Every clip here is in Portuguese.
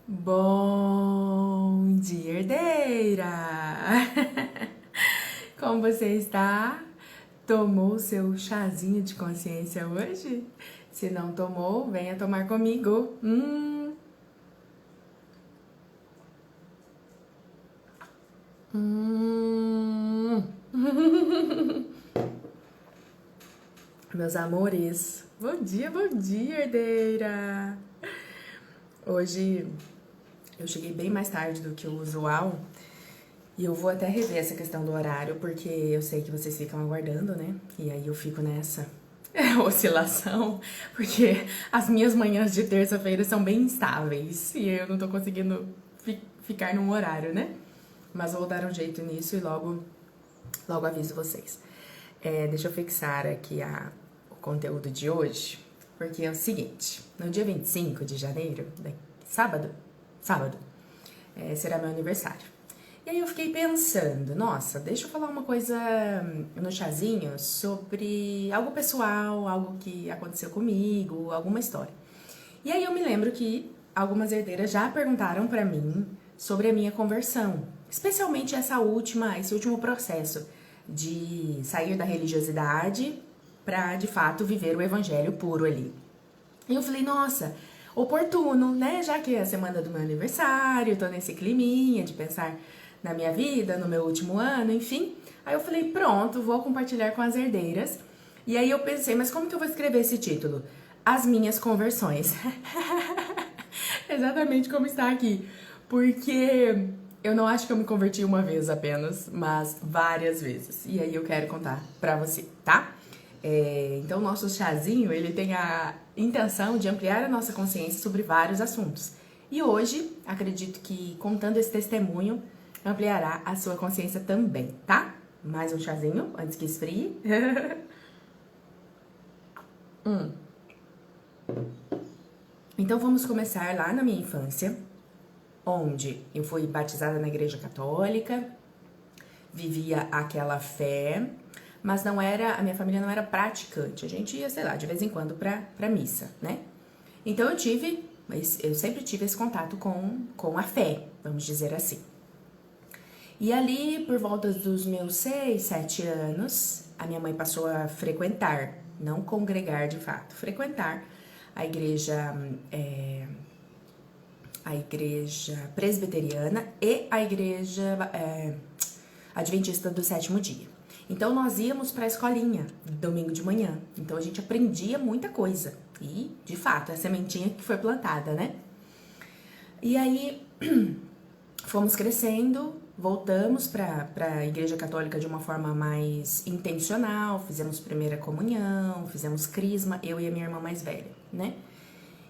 Bom dia, herdeira! Como você está? Tomou seu chazinho de consciência hoje? Se não tomou, venha tomar comigo. Hum. Meus amores, bom dia, herdeira! Hoje eu cheguei bem mais tarde do que o usual e eu vou até rever essa questão do horário, porque eu sei que vocês ficam aguardando, né? E aí eu fico nessa oscilação, porque as minhas manhãs de terça-feira são bem instáveis e eu não tô conseguindo ficar num horário, né? Mas vou dar um jeito nisso e logo aviso vocês. Deixa eu fixar aqui o conteúdo de hoje, porque é o seguinte: no dia 25 de janeiro, sábado, será meu aniversário. E aí eu fiquei pensando, nossa, deixa eu falar uma coisa no chazinho sobre algo pessoal, algo que aconteceu comigo, alguma história. E aí eu me lembro que algumas herdeiras já perguntaram pra mim sobre a minha conversão, especialmente esse último processo de sair da religiosidade pra, de fato, viver o evangelho puro ali. E eu falei, nossa, oportuno, né? Já que é a semana do meu aniversário, tô nesse climinha de pensar na minha vida, no meu último ano, enfim. Aí eu falei, pronto, vou compartilhar com as herdeiras. E aí eu pensei, mas como que eu vou escrever esse título? As minhas conversões. Exatamente como está aqui. Porque eu não acho que eu me converti uma vez apenas, mas várias vezes. E aí eu quero contar pra você, tá? Então, o nosso chazinho, ele tem a intenção de ampliar a nossa consciência sobre vários assuntos. E hoje, acredito que contando esse testemunho, ampliará a sua consciência também, tá? Mais um chazinho, antes que esfrie. Então, vamos começar lá na minha infância, onde eu fui batizada na igreja católica, vivia aquela fé, mas a minha família não era praticante. A gente ia, sei lá, de vez em quando pra missa, né? Então eu sempre tive esse contato com a fé, vamos dizer assim. E ali, por volta dos meus 6, 7 anos, a minha mãe passou a frequentar, não congregar de fato, frequentar a igreja presbiteriana e a igreja adventista do sétimo dia. Então nós íamos para a escolinha domingo de manhã. Então a gente aprendia muita coisa. E, de fato, é a sementinha que foi plantada, né? E aí fomos crescendo, voltamos para a igreja católica de uma forma mais intencional, fizemos primeira comunhão, fizemos crisma, eu e a minha irmã mais velha, né?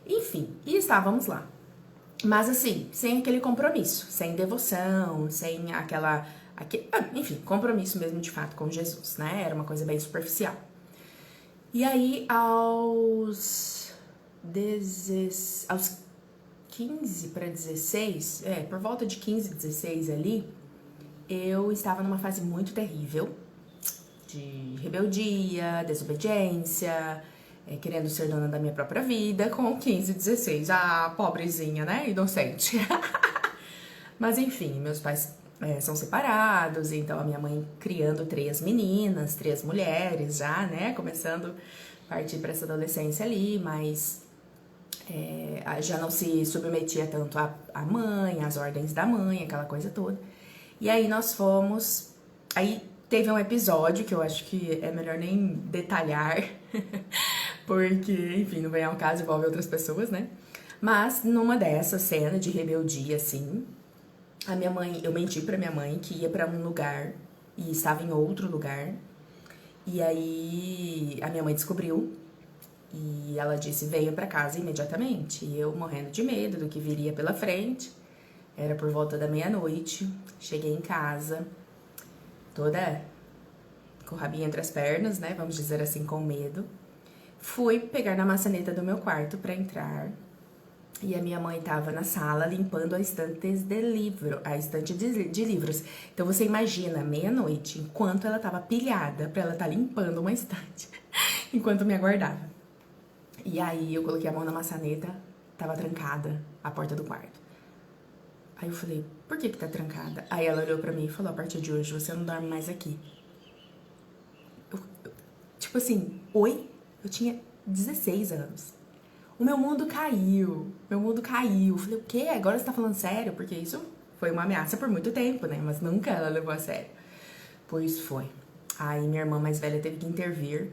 Enfim, e estávamos lá. Mas assim, sem aquele compromisso, sem devoção, sem enfim, compromisso mesmo de fato com Jesus, né? Era uma coisa bem superficial. E aí, aos 15 para 16, por volta de 15, 16 ali, eu estava numa fase muito terrível de rebeldia, desobediência, querendo ser dona da minha própria vida com 15, 16. Ah, pobrezinha, né? Inocente. Mas enfim, meus pais são separados, então a minha mãe criando 3 meninas, 3 mulheres já, né? Começando a partir para essa adolescência ali, mas já não se submetia tanto à mãe, às ordens da mãe, aquela coisa toda. E aí nós fomos. Aí teve um episódio que eu acho que é melhor nem detalhar, porque, enfim, não vem ao caso, envolve outras pessoas, né? Mas numa dessas cenas de rebeldia, assim, eu menti pra minha mãe que ia pra um lugar e estava em outro lugar. E aí a minha mãe descobriu e ela disse: venha pra casa imediatamente. E eu morrendo de medo do que viria pela frente. Era por volta da meia-noite. Cheguei em casa, toda com o rabinho entre as pernas, né? Vamos dizer assim, com medo. Fui pegar na maçaneta do meu quarto pra entrar. E a minha mãe tava na sala limpando a estante de livros. Então você imagina, meia-noite, enquanto ela tava pilhada pra ela estar limpando uma estante, enquanto me aguardava. E aí eu coloquei a mão na maçaneta, tava trancada a porta do quarto. Aí eu falei, por que tá trancada? Aí ela olhou pra mim e falou, a partir de hoje você não dorme mais aqui. Tipo assim, oi? Eu tinha 16 anos. O meu mundo caiu. Meu mundo caiu. Eu falei, o quê? Agora você tá falando sério? Porque isso foi uma ameaça por muito tempo, né? Mas nunca ela levou a sério. Pois foi. Aí minha irmã mais velha teve que intervir.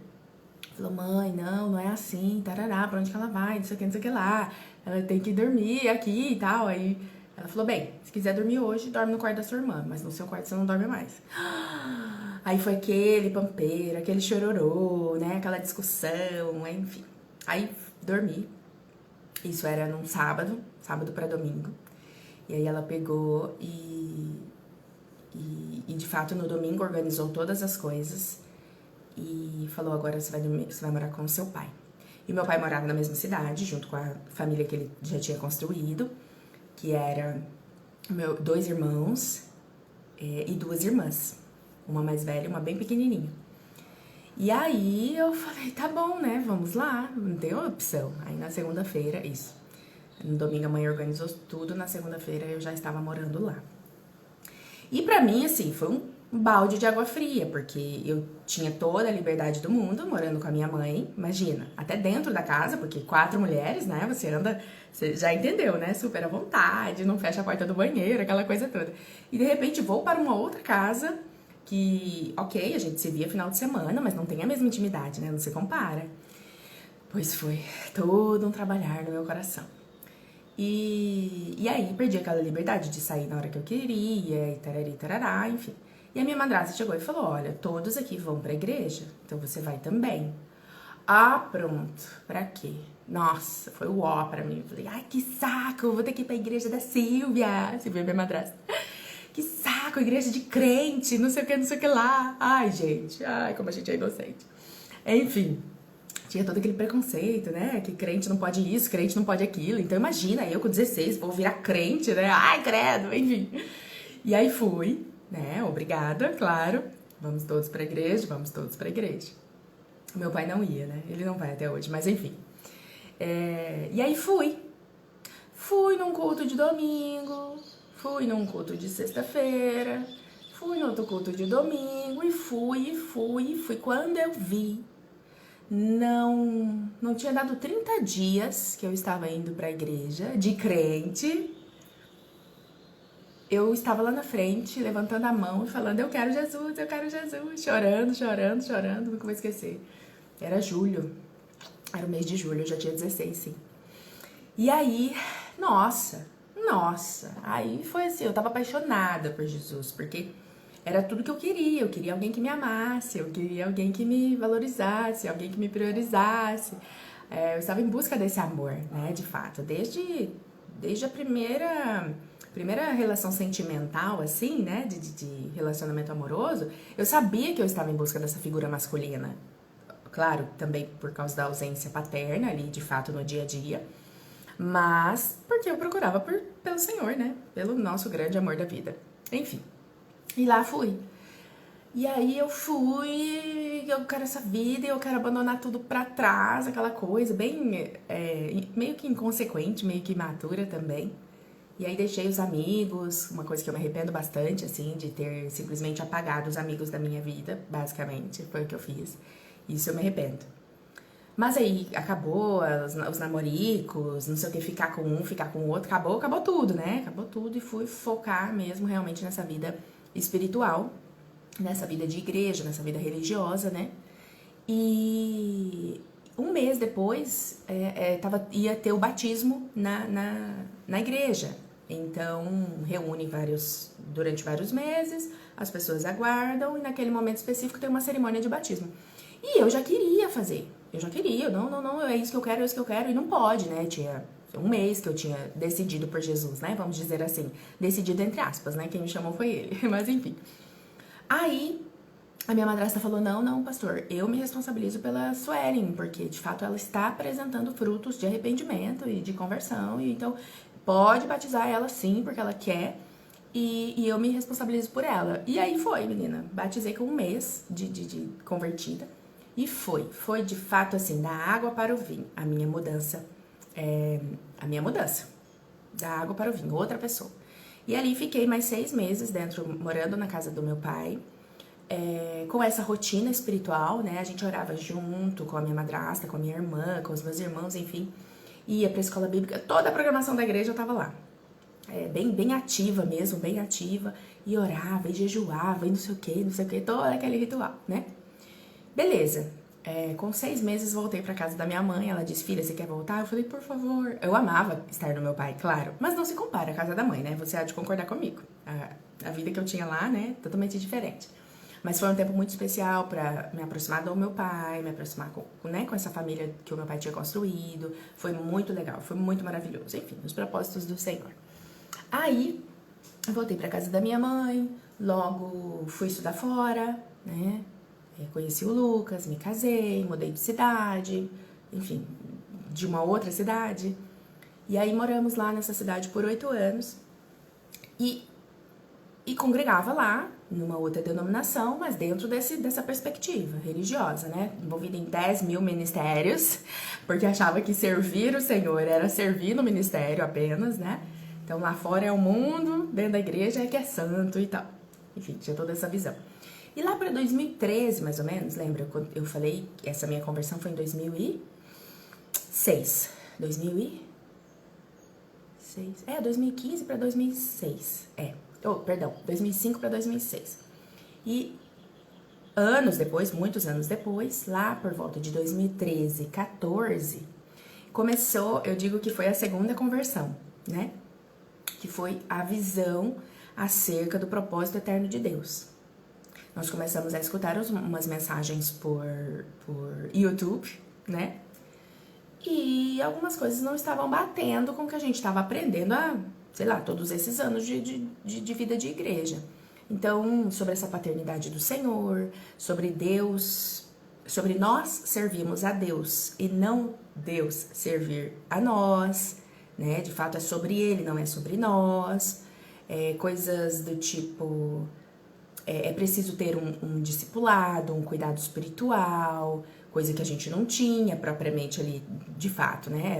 Falou, mãe, não é assim, tarará, pra onde que ela vai, não sei o que, não sei o que lá. Ela tem que dormir aqui e tal. Aí ela falou, bem, se quiser dormir hoje, dorme no quarto da sua irmã, mas no seu quarto você não dorme mais. Aí foi aquele pampeiro, aquele chororô, né, aquela discussão, enfim. Aí dormi. Isso era num sábado pra domingo. E aí ela pegou e de fato no domingo organizou todas as coisas e falou, agora você vai morar com o seu pai. E meu pai morava na mesma cidade, junto com a família que ele já tinha construído, que era 2 irmãos e 2 irmãs. Uma mais velha e uma bem pequenininha. E aí eu falei, tá bom, né, vamos lá, não tem opção. Aí na segunda-feira, isso. No domingo a mãe organizou tudo, na segunda-feira eu já estava morando lá. E pra mim, assim, foi um balde de água fria, porque eu tinha toda a liberdade do mundo morando com a minha mãe, imagina, até dentro da casa, porque 4 mulheres, né, você já entendeu, né, super à vontade, não fecha a porta do banheiro, aquela coisa toda. E de repente vou para uma outra casa que, ok, a gente se via final de semana, mas não tem a mesma intimidade, né, não se compara. Pois foi todo um trabalhar no meu coração. E aí perdi aquela liberdade de sair na hora que eu queria, e tarari, tarará, enfim. E a minha madrasta chegou e falou, olha, todos aqui vão pra igreja, então você vai também. Ah, pronto, pra quê? Nossa, foi o ó pra mim. Eu falei, ai, que saco, vou ter que ir pra igreja da Silvia. Você viu minha madrasta? Que saco, igreja de crente, não sei o que, não sei o que lá. Ai, gente, ai, como a gente é inocente. Enfim, tinha todo aquele preconceito, né? Que crente não pode isso, crente não pode aquilo. Então imagina, eu com 16 vou virar crente, né? Ai, credo, enfim. E aí fui, né? Obrigada, claro. Vamos todos pra igreja, vamos todos pra igreja. Meu pai não ia, né? Ele não vai até hoje, mas enfim. E aí fui. Fui num culto de domingo, fui num culto de sexta-feira, fui no outro culto de domingo e fui. Quando eu vi, não tinha dado 30 dias que eu estava indo pra igreja, de crente. Eu estava lá na frente, levantando a mão e falando, eu quero Jesus, chorando, nunca vou esquecer. Era julho, era o mês de julho, eu já tinha 16, sim. E aí, nossa, aí foi assim, eu tava apaixonada por Jesus, porque era tudo que eu queria alguém que me amasse, eu queria alguém que me valorizasse, alguém que me priorizasse. Eu estava em busca desse amor, né, de fato, desde a primeira relação sentimental, assim, né, de relacionamento amoroso, eu sabia que eu estava em busca dessa figura masculina. Claro, também por causa da ausência paterna ali, de fato, no dia a dia, mas porque eu procurava pelo Senhor, né, pelo nosso grande amor da vida. Enfim, e lá fui. E aí eu quero essa vida e eu quero abandonar tudo pra trás, aquela coisa bem, meio que inconsequente, meio que imatura também. E aí deixei os amigos, uma coisa que eu me arrependo bastante, assim, de ter simplesmente apagado os amigos da minha vida, basicamente, foi o que eu fiz. Isso eu me arrependo. Mas aí acabou os namoricos, não sei o que, ficar com um, ficar com o outro, acabou tudo, né? Acabou tudo e fui focar mesmo realmente nessa vida espiritual, nessa vida de igreja, nessa vida religiosa, né? E um mês depois ia ter o batismo na igreja. Então reúne durante vários meses, as pessoas aguardam e naquele momento específico tem uma cerimônia de batismo. E eu já queria fazer, não, é isso que eu quero, e não pode, né? Tinha um mês que eu tinha decidido por Jesus, né? Vamos dizer assim, decidido entre aspas, né? Quem me chamou foi ele, mas enfim. Aí a minha madrasta falou, não, pastor, eu me responsabilizo pela Suelen, porque de fato ela está apresentando frutos de arrependimento e de conversão, e então pode batizar ela sim, porque ela quer, e eu me responsabilizo por ela. E aí foi, menina, batizei com um mês de convertida, e foi de fato assim, da água para o vinho, a minha mudança, da água para o vinho, outra pessoa. E ali fiquei mais 6 meses dentro, morando na casa do meu pai, com essa rotina espiritual, né? A gente orava junto com a minha madrasta, com a minha irmã, com os meus irmãos, enfim. Ia pra escola bíblica, toda a programação da igreja eu tava lá. Bem ativa mesmo, bem ativa. E orava, e jejuava, e não sei o que, todo aquele ritual, né? Beleza. Com 6 meses voltei pra casa da minha mãe. Ela disse, filha, você quer voltar? Eu falei, por favor. Eu amava estar no meu pai, claro. Mas não se compara à casa da mãe, né? Você há de concordar comigo. A vida que eu tinha lá, né? Totalmente diferente. Mas foi um tempo muito especial pra me aproximar do meu pai, me aproximar com essa família que o meu pai tinha construído. Foi muito legal, foi muito maravilhoso. Enfim, os propósitos do Senhor. Aí, eu voltei pra casa da minha mãe, logo fui estudar fora, né? Conheci o Lucas, me casei, mudei de cidade, enfim, de uma outra cidade. E aí moramos lá nessa cidade por 8 anos e congregava lá, numa outra denominação, mas dentro dessa perspectiva religiosa, né? Envolvida em 10 mil ministérios, porque achava que servir o Senhor era servir no ministério apenas, né? Então lá fora é o mundo, dentro da igreja é que é santo e tal. Enfim, tinha toda essa visão. E lá para 2013, mais ou menos, lembra quando eu falei que essa minha conversão foi em 2006. 2015 para 2006. 2005 para 2006. E anos depois, muitos anos depois, lá por volta de 2013, 14, começou, eu digo que foi a segunda conversão, né? Que foi a visão acerca do propósito eterno de Deus. Nós começamos a escutar umas mensagens por YouTube, né? E algumas coisas não estavam batendo com o que a gente estava aprendendo há, sei lá, todos esses anos de vida de igreja. Então, sobre essa paternidade do Senhor, sobre Deus, sobre nós servirmos a Deus e não Deus servir a nós, né? De fato é sobre Ele, não é sobre nós. Coisas do tipo... É preciso ter um discipulado, um cuidado espiritual, coisa que a gente não tinha propriamente ali, de fato, né?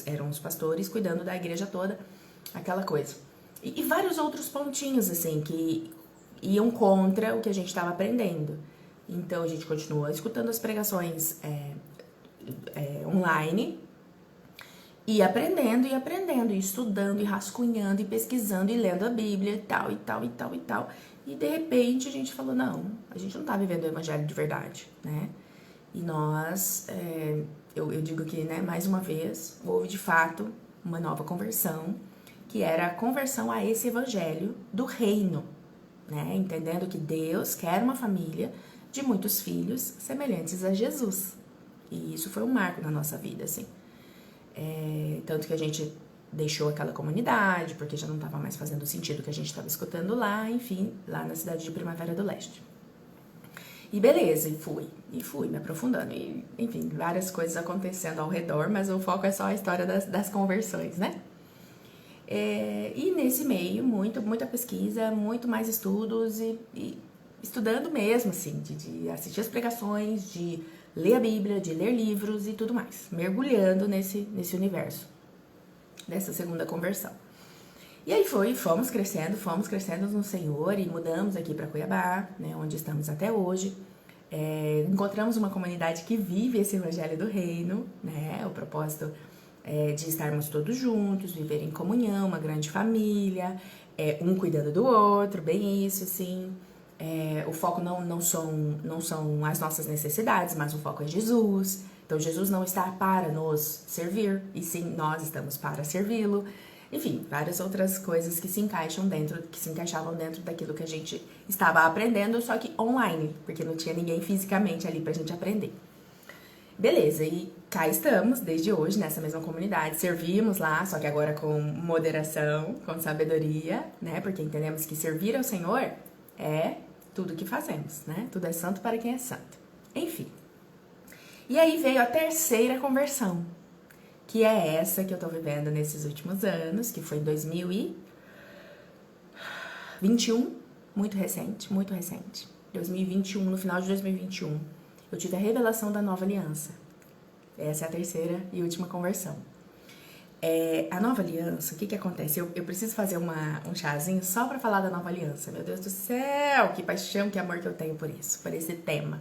Eram os pastores cuidando da igreja toda, aquela coisa. E vários outros pontinhos, assim, que iam contra o que a gente estava aprendendo. Então, a gente continuou escutando as pregações online, e aprendendo, e estudando, e rascunhando, e pesquisando, e lendo a Bíblia, e tal, e tal, e tal, e tal. E de repente a gente falou, não, a gente não tá vivendo o evangelho de verdade, né? E nós, eu digo que, né, mais uma vez, houve de fato uma nova conversão, que era a conversão a esse evangelho do reino, né? Entendendo que Deus quer uma família de muitos filhos semelhantes a Jesus. E isso foi um marco na nossa vida, assim. Tanto que a gente deixou aquela comunidade, porque já não estava mais fazendo sentido o que a gente estava escutando lá, enfim, lá na cidade de Primavera do Leste. E beleza, e fui me aprofundando, e enfim, várias coisas acontecendo ao redor, mas o foco é só a história das conversões, né? E nesse meio, muita pesquisa, muito mais estudos e estudando mesmo, assim, de assistir as pregações, de ler a Bíblia, de ler livros e tudo mais, mergulhando nesse universo dessa segunda conversão. E aí fomos crescendo no Senhor e mudamos aqui para Cuiabá, né, onde estamos até hoje. Encontramos uma comunidade que vive esse evangelho do reino, né, o propósito de estarmos todos juntos, viver em comunhão, uma grande família, um cuidando do outro, bem isso, assim. O foco não são as nossas necessidades, mas o foco é Jesus. Então, Jesus não está para nos servir, e sim, nós estamos para servi-lo. Enfim, várias outras coisas que se encaixavam dentro daquilo que a gente estava aprendendo, só que online, porque não tinha ninguém fisicamente ali pra gente aprender. Beleza, e cá estamos, desde hoje, nessa mesma comunidade. Servimos lá, só que agora com moderação, com sabedoria, né? Porque entendemos que servir ao Senhor é tudo que fazemos, né? Tudo é santo para quem é santo. Enfim. E aí veio a terceira conversão, que é essa que eu tô vivendo nesses últimos anos, que foi em 2021, muito recente. 2021, no final de 2021, eu tive a revelação da nova aliança. Essa é a terceira e última conversão. A Nova Aliança, o que acontece? Eu preciso fazer um chazinho só pra falar da Nova Aliança. Meu Deus do céu, que paixão, que amor que eu tenho por isso, por esse tema.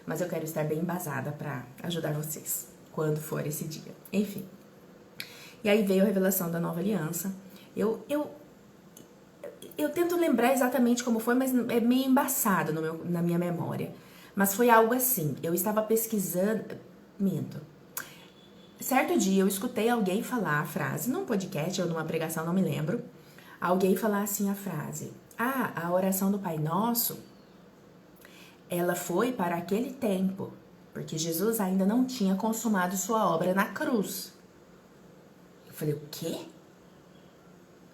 Mas eu quero estar bem embasada pra ajudar vocês, quando for esse dia. Enfim. E aí veio a revelação da Nova Aliança. Eu tento lembrar exatamente como foi, mas é meio embaçado na minha memória. Mas foi algo assim, eu estava pesquisando... Minto. Certo dia eu escutei alguém falar a frase, num podcast ou numa pregação, não me lembro. Alguém falar assim a frase: a oração do Pai Nosso, ela foi para aquele tempo, porque Jesus ainda não tinha consumado sua obra na cruz. Eu falei, o quê?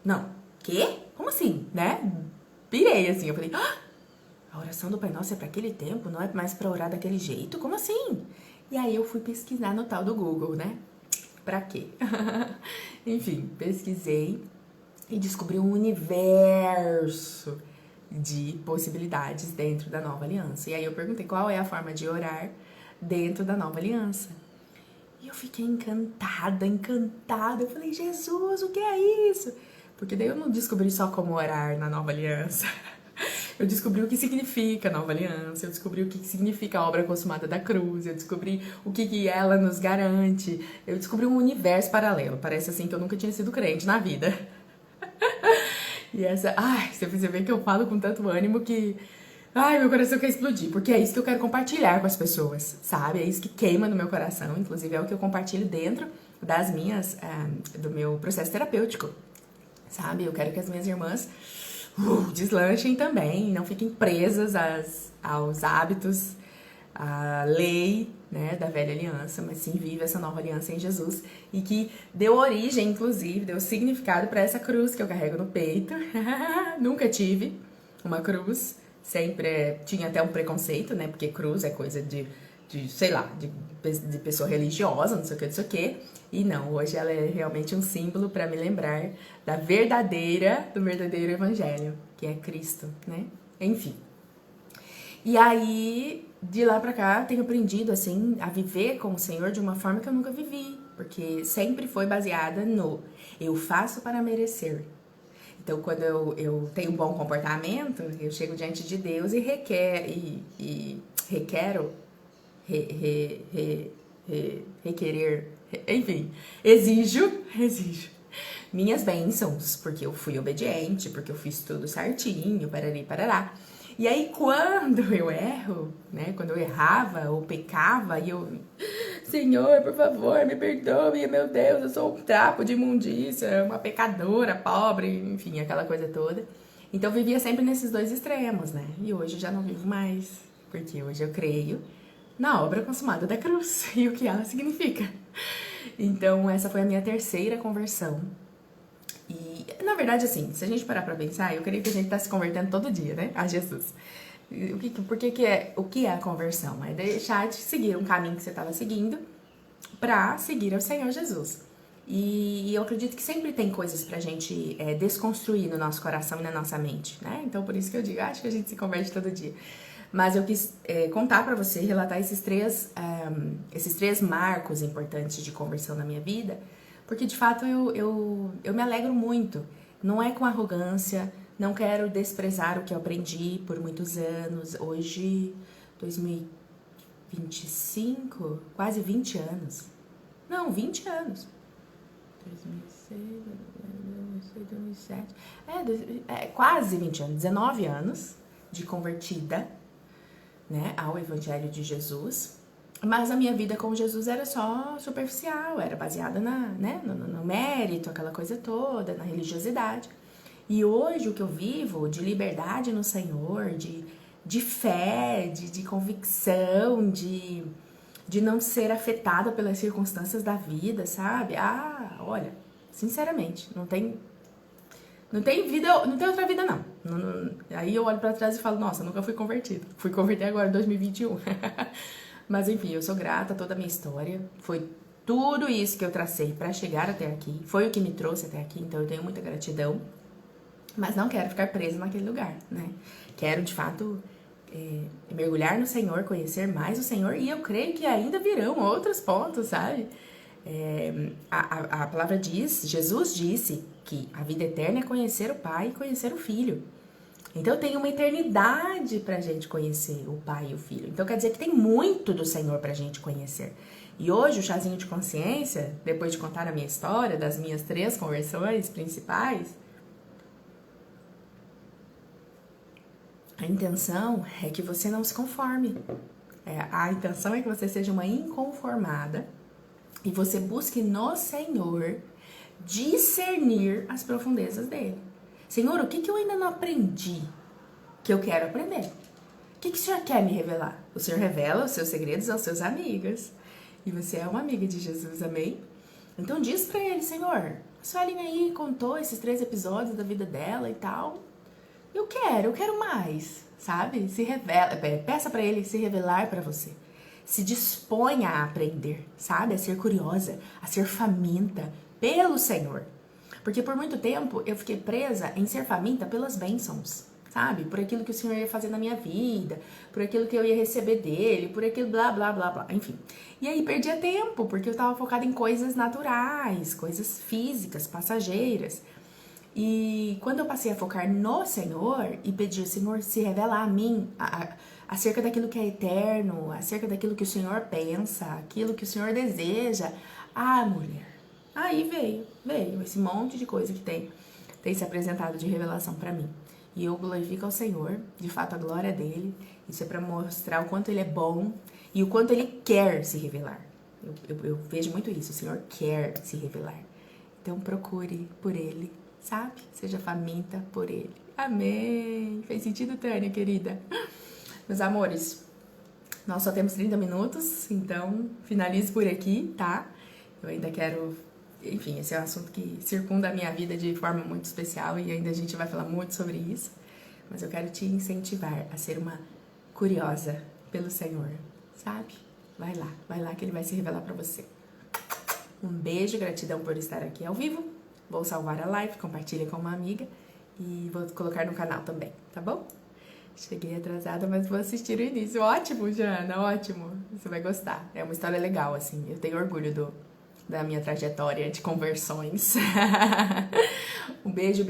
Não, quê? Como assim, né? Pirei assim, eu falei, a oração do Pai Nosso é para aquele tempo, não é mais para orar daquele jeito? Como assim? E aí eu fui pesquisar no tal do Google, né? Pra quê? Enfim, pesquisei e descobri um universo de possibilidades dentro da Nova Aliança. E aí eu perguntei qual é a forma de orar dentro da Nova Aliança. E eu fiquei encantada. Eu falei, Jesus, o que é isso? Porque daí eu não descobri só como orar na Nova Aliança. Eu descobri o que significa a Nova Aliança, eu descobri o que significa a obra consumada da cruz, eu descobri o que ela nos garante, eu descobri um universo paralelo. Parece assim que eu nunca tinha sido crente na vida. E você vê que eu falo com tanto ânimo que... meu coração quer explodir, porque é isso que eu quero compartilhar com as pessoas, sabe? É isso que queima no meu coração, inclusive é o que eu compartilho dentro do meu processo terapêutico, sabe? Eu quero que as minhas irmãs deslanchem também, não fiquem presas aos hábitos, à lei, né, da velha aliança, mas sim viva essa nova aliança em Jesus e que deu origem, inclusive, deu significado para essa cruz que eu carrego no peito. Nunca tive uma cruz, sempre tinha até um preconceito, né, porque cruz é coisa de sei lá, de pessoa religiosa, não sei o que. E não, hoje ela é realmente um símbolo para me lembrar do verdadeiro evangelho, que é Cristo, né? Enfim. E aí, de lá pra cá, tenho aprendido, assim, a viver com o Senhor de uma forma que eu nunca vivi, porque sempre foi baseada no eu faço para merecer. Então, quando eu tenho um bom comportamento, eu chego diante de Deus e requero requerer, enfim, exijo minhas bênçãos, porque eu fui obediente, porque eu fiz tudo certinho, parari, parará. E aí, quando eu erro, né, quando eu errava ou pecava, e eu, Senhor, por favor, me perdoe, meu Deus, eu sou um trapo de imundícia, uma pecadora, pobre, enfim, aquela coisa toda. Então, eu vivia sempre nesses dois extremos, né, e hoje eu já não vivo mais, porque hoje eu creio na obra consumada da cruz e o que ela significa. Então, essa foi a minha terceira conversão. E, na verdade, assim, se a gente parar pra pensar, eu creio que a gente tá se convertendo todo dia, né? A Jesus. O que é a conversão? É deixar de seguir um caminho que você tava seguindo pra seguir ao Senhor Jesus. E eu acredito que sempre tem coisas pra gente desconstruir no nosso coração e na nossa mente, né? Então, por isso que eu digo, acho que a gente se converte todo dia. Mas eu quis contar pra você, relatar esses três marcos importantes de conversão na minha vida, porque de fato eu me alegro muito. Não é com arrogância, não quero desprezar o que eu aprendi por muitos anos. Hoje, 2025, quase 20 anos. Não, 20 anos. 2006, 2007. Quase 20 anos, 19 anos de convertida, né, ao Evangelho de Jesus, mas a minha vida com Jesus era só superficial, era baseada no mérito, aquela coisa toda, na religiosidade. E hoje o que eu vivo de liberdade no Senhor, de fé, de convicção, de não ser afetada pelas circunstâncias da vida, sabe? Olha, sinceramente, não tem vida, não tem outra vida, não. Aí eu olho pra trás e falo, nossa, nunca fui convertida. Fui converter agora em 2021. Mas enfim, eu sou grata a toda a minha história. Foi tudo isso que eu tracei pra chegar até aqui. Foi o que me trouxe até aqui, então eu tenho muita gratidão. Mas não quero ficar presa naquele lugar, né? Quero, de fato, mergulhar no Senhor, conhecer mais o Senhor. E eu creio que ainda virão outros pontos, sabe? A palavra diz, Jesus disse que a vida eterna é conhecer o Pai e conhecer o Filho. Então tem uma eternidade pra gente conhecer o Pai e o Filho. Então quer dizer que tem muito do Senhor pra gente conhecer. E hoje o chazinho de consciência, depois de contar a minha história, das minhas 3 conversões principais, a intenção é que você não se conforme. A intenção é que você seja uma inconformada e você busque no Senhor discernir as profundezas dele. Senhor, o que eu ainda não aprendi que eu quero aprender? O que o Senhor quer me revelar? O Senhor revela os seus segredos aos seus amigos. E você é uma amiga de Jesus, amém? Então diz pra ele, Senhor, a Suelen aí contou esses 3 episódios da vida dela e tal. Eu quero mais, sabe? Se revela, peça pra ele se revelar pra você. Se disponha a aprender, sabe? A ser curiosa, a ser faminta pelo Senhor. Porque por muito tempo eu fiquei presa em ser faminta pelas bênçãos, sabe? Por aquilo que o Senhor ia fazer na minha vida, por aquilo que eu ia receber dele, por aquilo blá, blá, blá, blá, enfim. E aí perdia tempo, porque eu tava focada em coisas naturais, coisas físicas, passageiras. E quando eu passei a focar no Senhor e pedir, Senhor, se revela a mim acerca daquilo que é eterno, acerca daquilo que o Senhor pensa, aquilo que o Senhor deseja, mulher, aí veio esse monte de coisa que tem se apresentado de revelação pra mim. E eu glorifico ao Senhor, de fato a glória dele. Isso é pra mostrar o quanto ele é bom e o quanto ele quer se revelar. Eu vejo muito isso, o Senhor quer se revelar. Então procure por ele, sabe? Seja faminta por ele. Amém! Fez sentido, Tânia, querida? Meus amores, nós só temos 30 minutos, então finalizo por aqui, tá? Eu ainda quero... Enfim, esse é um assunto que circunda a minha vida de forma muito especial e ainda a gente vai falar muito sobre isso. Mas eu quero te incentivar a ser uma curiosa pelo Senhor, sabe? Vai lá que ele vai se revelar pra você. Um beijo, gratidão por estar aqui ao vivo. Vou salvar a live, compartilha com uma amiga e vou colocar no canal também, tá bom? Cheguei atrasada, mas vou assistir o início. Ótimo, Jana, ótimo. Você vai gostar. É uma história legal, assim. Eu tenho orgulho da minha trajetória de conversões. Um beijo.